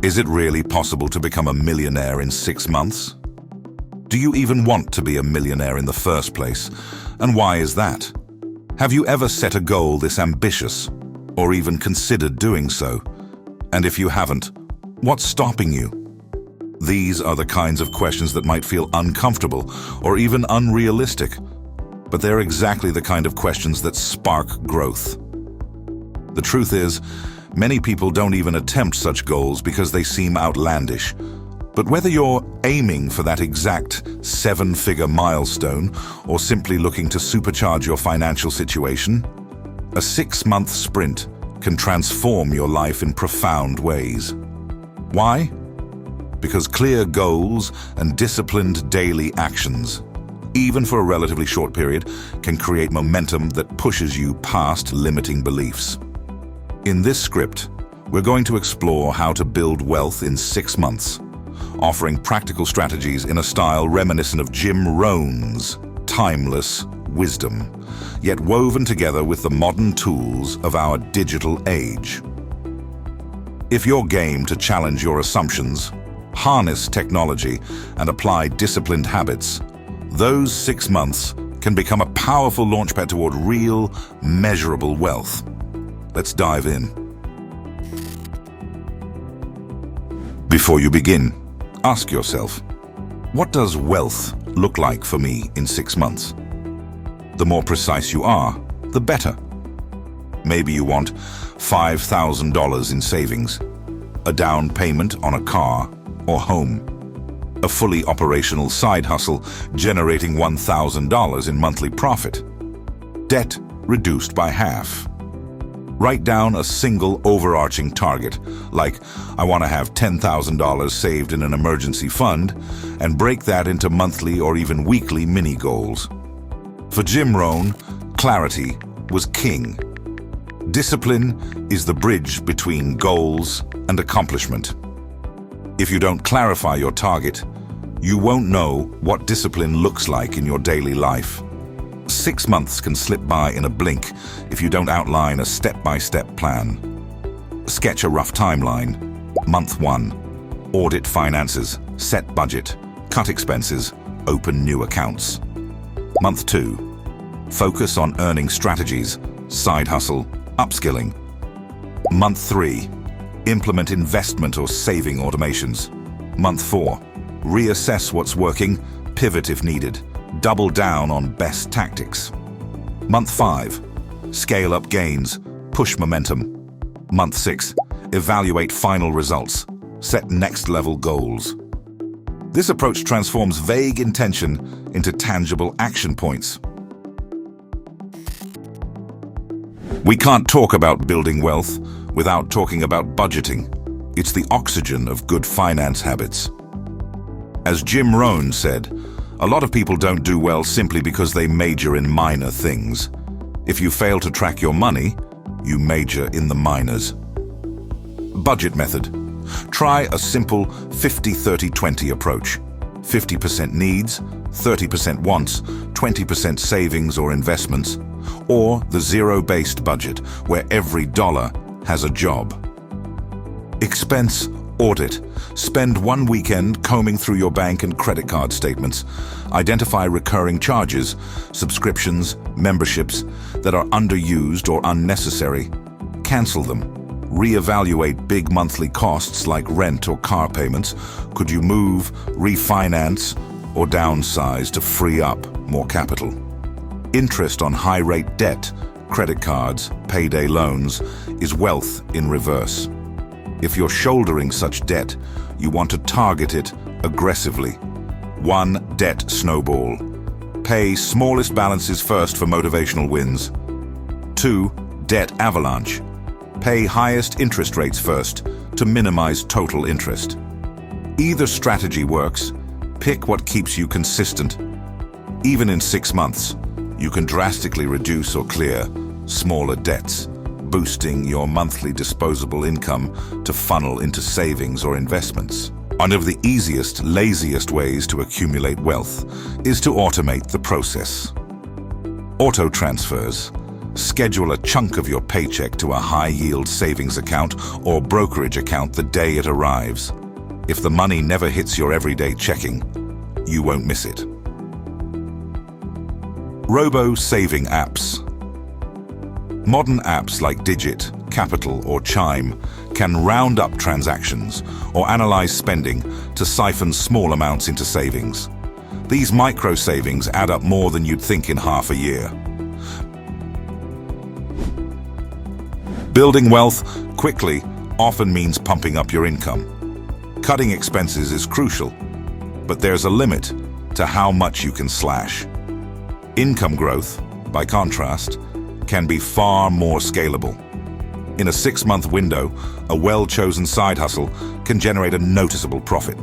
Is it really possible to become a millionaire in 6 months? Do you even want to be a millionaire in the first place? And why is that? Have you ever set a goal this ambitious, or even considered doing so? And if you haven't, what's stopping you? These are the kinds of questions that might feel uncomfortable or even unrealistic, but they're exactly the kind of questions that spark growth. The truth is, many people don't even attempt such goals because they seem outlandish. But whether you're aiming for that exact 7-figure milestone or simply looking to supercharge your financial situation, a 6-month sprint can transform your life in profound ways. Why? Because clear goals and disciplined daily actions, even for a relatively short period, can create momentum that pushes you past limiting beliefs. In this script, we're going to explore how to build wealth in 6 months, offering practical strategies in a style reminiscent of Jim Rohn's timeless wisdom, yet woven together with the modern tools of our digital age. If you're game to challenge your assumptions, harness technology, and apply disciplined habits, those 6 months can become a powerful launchpad toward real, measurable wealth. Let's dive in. Before you begin, ask yourself, what does wealth look like for me in 6 months? The more precise you are, the better. Maybe you want $5,000 in savings, a down payment on a car or home, a fully operational side hustle generating $1,000 in monthly profit, debt reduced by half. Write down a single overarching target, like I want to have $10,000 saved in an emergency fund, and break that into monthly or even weekly mini goals. For Jim Rohn, clarity was king. Discipline is the bridge between goals and accomplishment. If you don't clarify your target, you won't know what discipline looks like in your daily life. 6 months can slip by in a blink if you don't outline a step-by-step plan. Sketch a rough timeline. Month 1, audit finances, set budget, cut expenses, open new accounts. Month 2, focus on earning strategies, side hustle, upskilling. Month 3, implement investment or saving automations. Month 4, reassess what's working, pivot if needed, double down on best tactics. Month 5, scale up gains, push momentum. Month 6, evaluate final results, set next level goals. This approach transforms vague intention into tangible action points. We can't talk about building wealth without talking about budgeting. It's the oxygen of good finance habits. As Jim Rohn said, a lot of people don't do well simply because they major in minor things. If you fail to track your money, you major in the minors. Budget method. Try a simple 50-30-20 approach. 50% needs, 30% wants, 20% savings or investments, or the zero-based budget, where every dollar has a job. Expense audit. Spend 1 weekend combing through your bank and credit card statements. Identify recurring charges, subscriptions, memberships that are underused or unnecessary. Cancel them. Reevaluate big monthly costs like rent or car payments. Could you move, refinance, or downsize to free up more capital? Interest on high-rate debt, credit cards, payday loans, is wealth in reverse. If you're shouldering such debt, you want to target it aggressively. 1, debt snowball. Pay smallest balances first for motivational wins. 2, debt avalanche. Pay highest interest rates first to minimize total interest. Either strategy works. Pick what keeps you consistent. Even in 6 months, you can drastically reduce or clear smaller debts, boosting your monthly disposable income to funnel into savings or investments. One of the easiest, laziest ways to accumulate wealth is to automate the process. Auto transfers. Schedule a chunk of your paycheck to a high-yield savings account or brokerage account the day it arrives. If the money never hits your everyday checking, you won't miss it. Robo-saving apps. Modern apps like Digit, Capital, or Chime can round up transactions or analyze spending to siphon small amounts into savings. These micro-savings add up more than you'd think in half a year. Building wealth quickly often means pumping up your income. Cutting expenses is crucial, but there's a limit to how much you can slash. Income growth, by contrast, can be far more scalable. In a 6-month window, a well-chosen side hustle can generate a noticeable profit.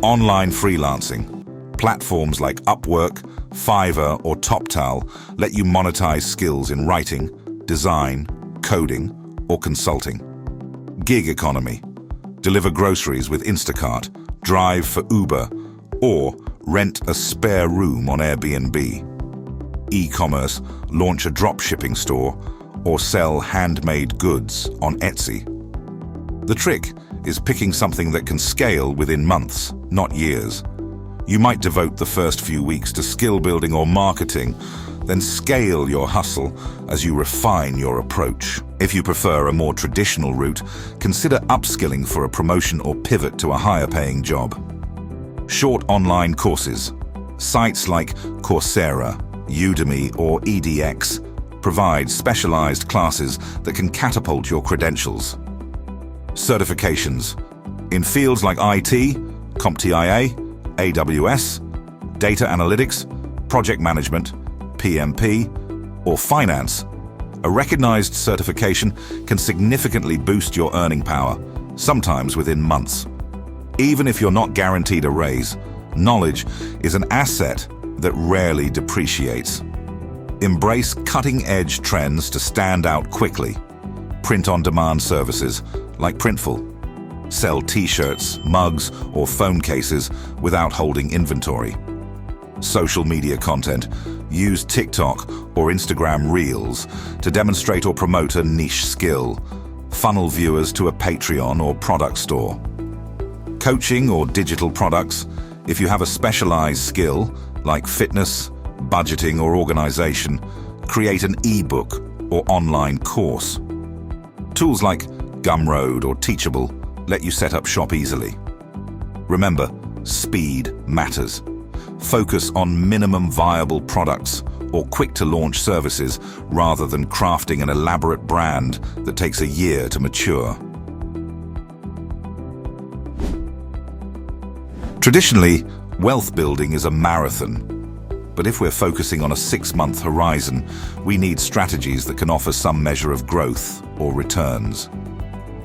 Online freelancing. Platforms like Upwork, Fiverr, or TopTal let you monetize skills in writing, design, coding, or consulting. Gig economy. Deliver groceries with Instacart, drive for Uber, or rent a spare room on Airbnb. E-commerce. Launch a drop-shipping store or sell handmade goods on Etsy. The trick is picking something that can scale within months, not years. You might devote the first few weeks to skill building or marketing, then scale your hustle as you refine your approach. If you prefer a more traditional route, consider upskilling for a promotion or pivot to a higher-paying job. Short online courses. Sites like Coursera, Udemy, or edX provide specialized classes that can catapult your credentials. Certifications. In fields like IT, CompTIA, AWS, data analytics, project management, PMP, or finance, a recognized certification can significantly boost your earning power, sometimes within months. Even if you're not guaranteed a raise, knowledge is an asset that rarely depreciates. Embrace cutting-edge trends to stand out quickly. Print-on-demand services like Printful. Sell t-shirts, mugs, or phone cases without holding inventory. Social media content. Use TikTok or Instagram Reels to demonstrate or promote a niche skill. Funnel viewers to a Patreon or product store. Coaching or digital products. If you have a specialized skill like fitness, budgeting, or organization, create an ebook or online course. Tools like Gumroad or Teachable let you set up shop easily. Remember, speed matters. Focus on minimum viable products or quick-to-launch services rather than crafting an elaborate brand that takes a year to mature. Traditionally, wealth building is a marathon. But if we're focusing on a 6-month horizon, we need strategies that can offer some measure of growth or returns.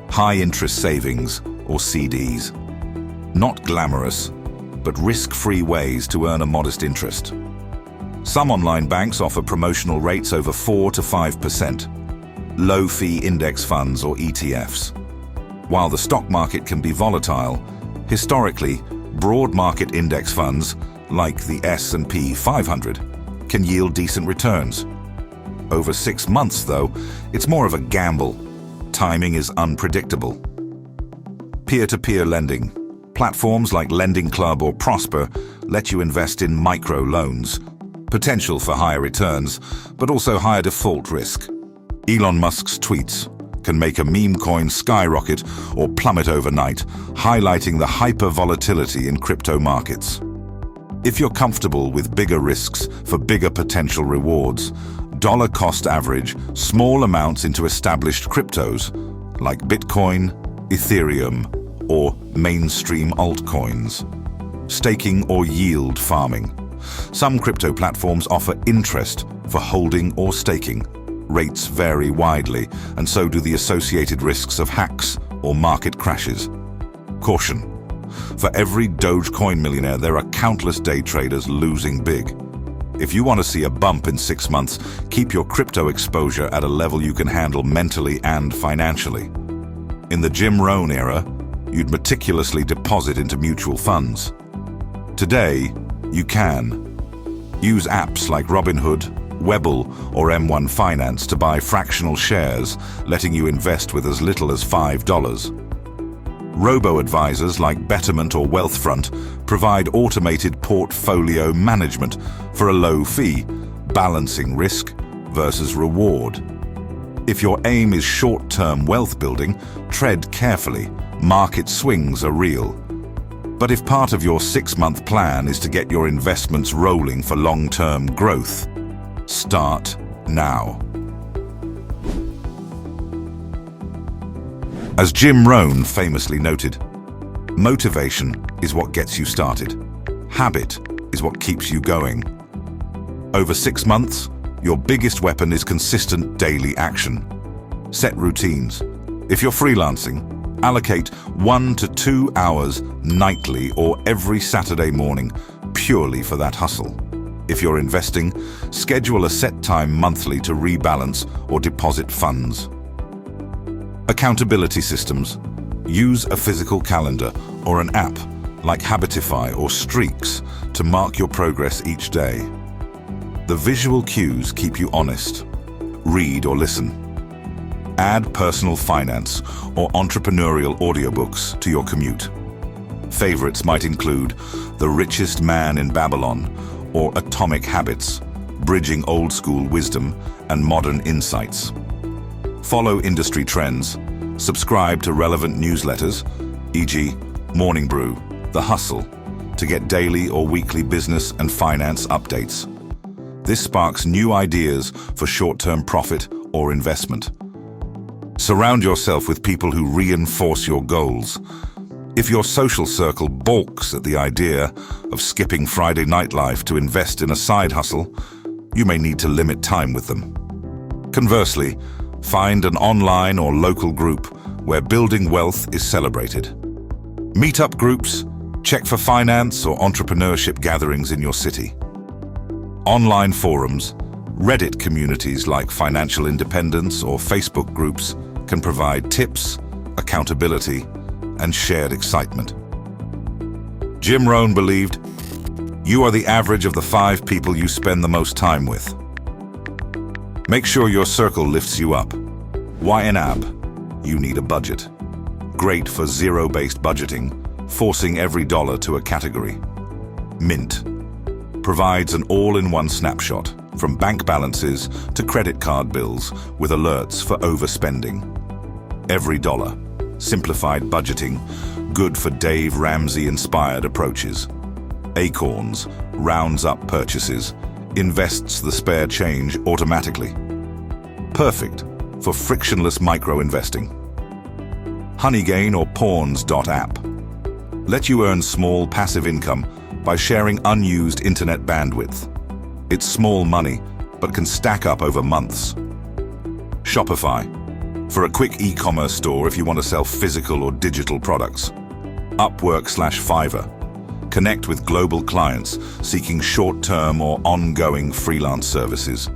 High-interest savings, or CDs. Not glamorous, but risk-free ways to earn a modest interest. Some online banks offer promotional rates over 4 to 5%. Low-fee index funds or ETFs. While the stock market can be volatile, historically, broad market index funds, like the S&P 500, can yield decent returns. Over 6 months, though, it's more of a gamble. Timing is unpredictable. Peer-to-peer lending. Platforms like Lending Club or Prosper let you invest in micro loans. Potential for higher returns, but also higher default risk. Elon Musk's tweets can make a meme coin skyrocket or plummet overnight, highlighting the hyper-volatility in crypto markets. If you're comfortable with bigger risks for bigger potential rewards, dollar cost average small amounts into established cryptos like Bitcoin, Ethereum, or mainstream altcoins. Staking or yield farming. Some crypto platforms offer interest for holding or staking. Rates vary widely, and so do the associated risks of hacks or market crashes. Caution. For every Dogecoin millionaire, there are countless day traders losing big. If you want to see a bump in 6 months, keep your crypto exposure at a level you can handle mentally and financially. In the Jim Rohn era, you'd meticulously deposit into mutual funds. Today, you can. Use apps like Robinhood, Webull or M1 Finance to buy fractional shares, letting you invest with as little as $5. Robo-advisors like Betterment or Wealthfront provide automated portfolio management for a low fee, balancing risk versus reward. If your aim is short-term wealth building, tread carefully. Market swings are real. But if part of your 6-month plan is to get your investments rolling for long-term growth, start now. As Jim Rohn famously noted, motivation is what gets you started. Habit is what keeps you going. Over 6 months, your biggest weapon is consistent daily action. Set routines. If you're freelancing, allocate 1 to 2 hours nightly or every Saturday morning purely for that hustle. If you're investing, schedule a set time monthly to rebalance or deposit funds. Accountability systems. Use a physical calendar or an app like Habitify or Streaks to mark your progress each day. The visual cues keep you honest. Read or listen. Add personal finance or entrepreneurial audiobooks to your commute. Favorites might include The Richest Man in Babylon or Atomic Habits, bridging old-school wisdom and modern insights. Follow industry trends. Subscribe to relevant newsletters, e.g. Morning Brew, The Hustle, to get daily or weekly business and finance updates. This sparks new ideas for short-term profit or investment. Surround yourself with people who reinforce your goals. If your social circle balks at the idea of skipping Friday night life to invest in a side hustle, you may need to limit time with them. Conversely, find an online or local group where building wealth is celebrated. Meetup groups, check for finance or entrepreneurship gatherings in your city. Online forums, Reddit communities like Financial Independence or Facebook groups can provide tips, accountability, and shared excitement. Jim Rohn believed, you are the average of the 5 people you spend the most time with. Make sure your circle lifts you up. Why an app? You need a budget. Great for zero-based budgeting, forcing every dollar to a category. Mint provides an all-in-one snapshot, from bank balances to credit card bills, with alerts for overspending. Every dollar. Simplified budgeting, good for Dave Ramsey-inspired approaches. Acorns rounds up purchases, invests the spare change automatically. Perfect for frictionless micro-investing. Honeygain or Pawns.app let you earn small passive income by sharing unused internet bandwidth. It's small money, but can stack up over months. Shopify, for a quick e-commerce store if you want to sell physical or digital products. Upwork/Fiverr, connect with global clients seeking short-term or ongoing freelance services.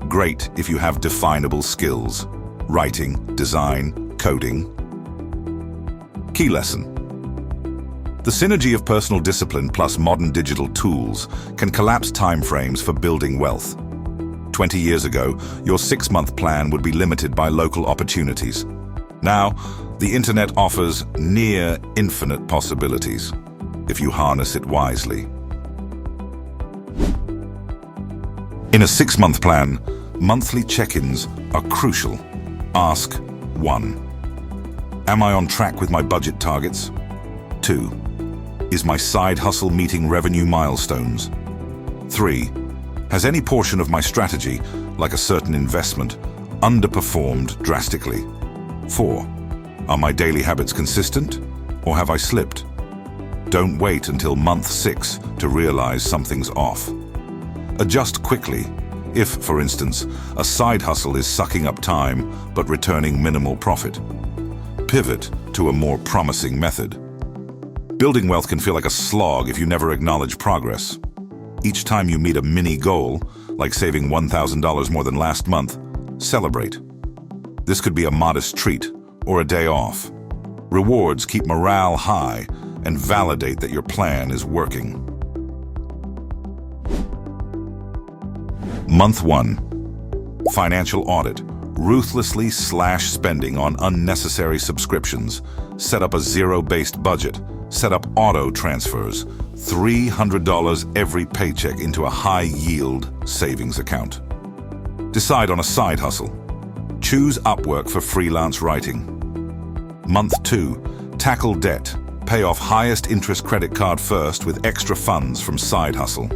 Great if you have definable skills: writing, design, coding. Key lesson. The synergy of personal discipline plus modern digital tools can collapse timeframes for building wealth. 20 years ago, your 6-month plan would be limited by local opportunities. Now, the internet offers near infinite possibilities, if you harness it wisely. In a 6-month plan, monthly check-ins are crucial. Ask 1. Am I on track with my budget targets? 2. Is my side hustle meeting revenue milestones? 3. Has any portion of my strategy, like a certain investment, underperformed drastically? 4. Are my daily habits consistent, or have I slipped? Don't wait until month 6 to realize something's off. Adjust quickly if, for instance, a side hustle is sucking up time but returning minimal profit. Pivot to a more promising method. Building wealth can feel like a slog if you never acknowledge progress. Each time you meet a mini goal, like saving $1,000 more than last month, celebrate. This could be a modest treat or a day off. Rewards keep morale high and validate that your plan is working. Month 1. Financial audit. Ruthlessly slash spending on unnecessary subscriptions. Set up a zero-based budget. Set up auto transfers. $300 every paycheck into a high-yield savings account. Decide on a side hustle. Choose Upwork for freelance writing. Month 2. Tackle debt. Pay off highest interest credit card first with extra funds from side hustle.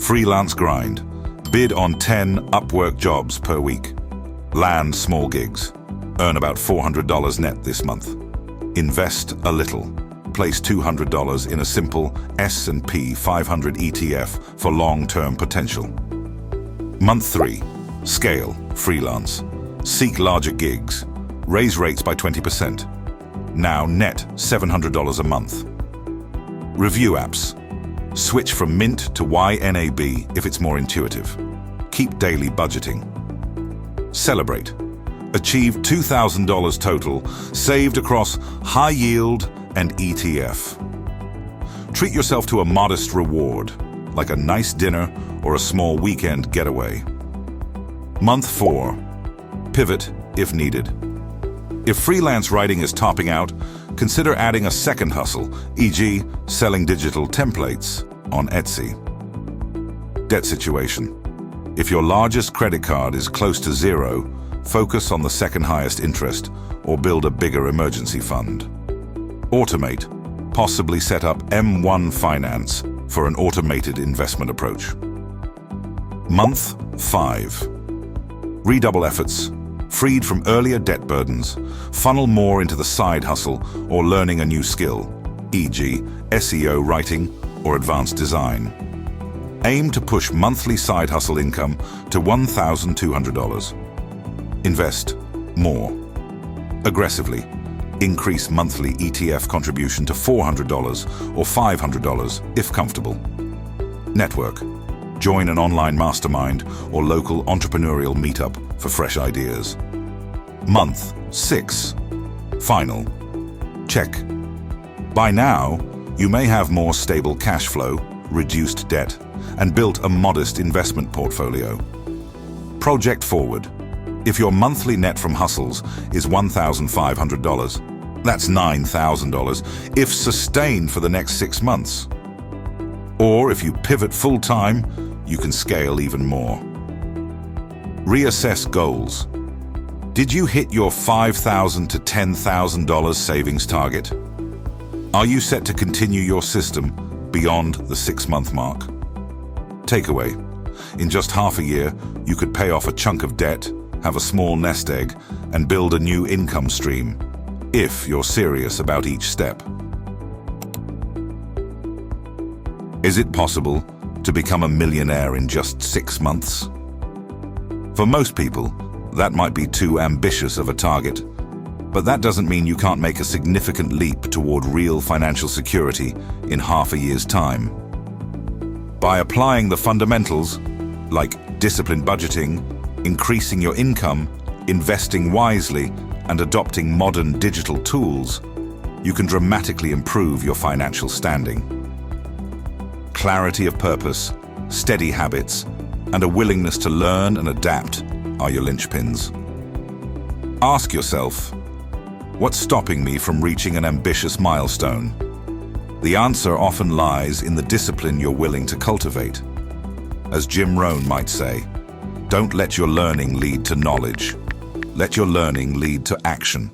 Freelance grind. Bid on 10 Upwork jobs per week. Land small gigs. Earn about $400 net this month. Invest a little. Place $200 in a simple S&P 500 ETF for long-term potential. Month 3. Scale, freelance. Seek larger gigs. Raise rates by 20%. Now net $700 a month. Review apps. Switch from Mint to YNAB if it's more intuitive. Keep daily budgeting. Celebrate. Achieve $2,000 total, saved across high yield and ETF. Treat yourself to a modest reward, like a nice dinner or a small weekend getaway. Month 4. Pivot if needed. If freelance writing is topping out, consider adding a second hustle, e.g., selling digital templates on Etsy. Debt situation. If your largest credit card is close to zero, focus on the second highest interest or build a bigger emergency fund. Automate. Possibly set up M1 Finance for an automated investment approach. Month 5. Redouble efforts. Freed from earlier debt burdens, funnel more into the side hustle or learning a new skill, e.g., SEO writing or advanced design. Aim to push monthly side hustle income to $1,200. Invest more. Aggressively. Increase monthly ETF contribution to $400 or $500 if comfortable. Network. Join an online mastermind or local entrepreneurial meetup for fresh ideas. Month 6. Final. Check. By now, you may have more stable cash flow, reduced debt, and built a modest investment portfolio. Project forward. If your monthly net from hustles is $1,500, that's $9,000 if sustained for the next 6 months. Or if you pivot full-time, you can scale even more. Reassess goals. Did you hit your $5,000 to $10,000 savings target? Are you set to continue your system beyond the 6-month mark? Takeaway. In just half a year, you could pay off a chunk of debt, have a small nest egg, and build a new income stream, if you're serious about each step. Is it possible to become a millionaire in just 6 months? For most people, that might be too ambitious of a target, but that doesn't mean you can't make a significant leap toward real financial security in half a year's time. By applying the fundamentals, like disciplined budgeting, increasing your income, investing wisely, and adopting modern digital tools, you can dramatically improve your financial standing. Clarity of purpose, steady habits, and a willingness to learn and adapt are your linchpins. Ask yourself, what's stopping me from reaching an ambitious milestone? The answer often lies in the discipline you're willing to cultivate. As Jim Rohn might say, don't let your learning lead to knowledge. Let your learning lead to action.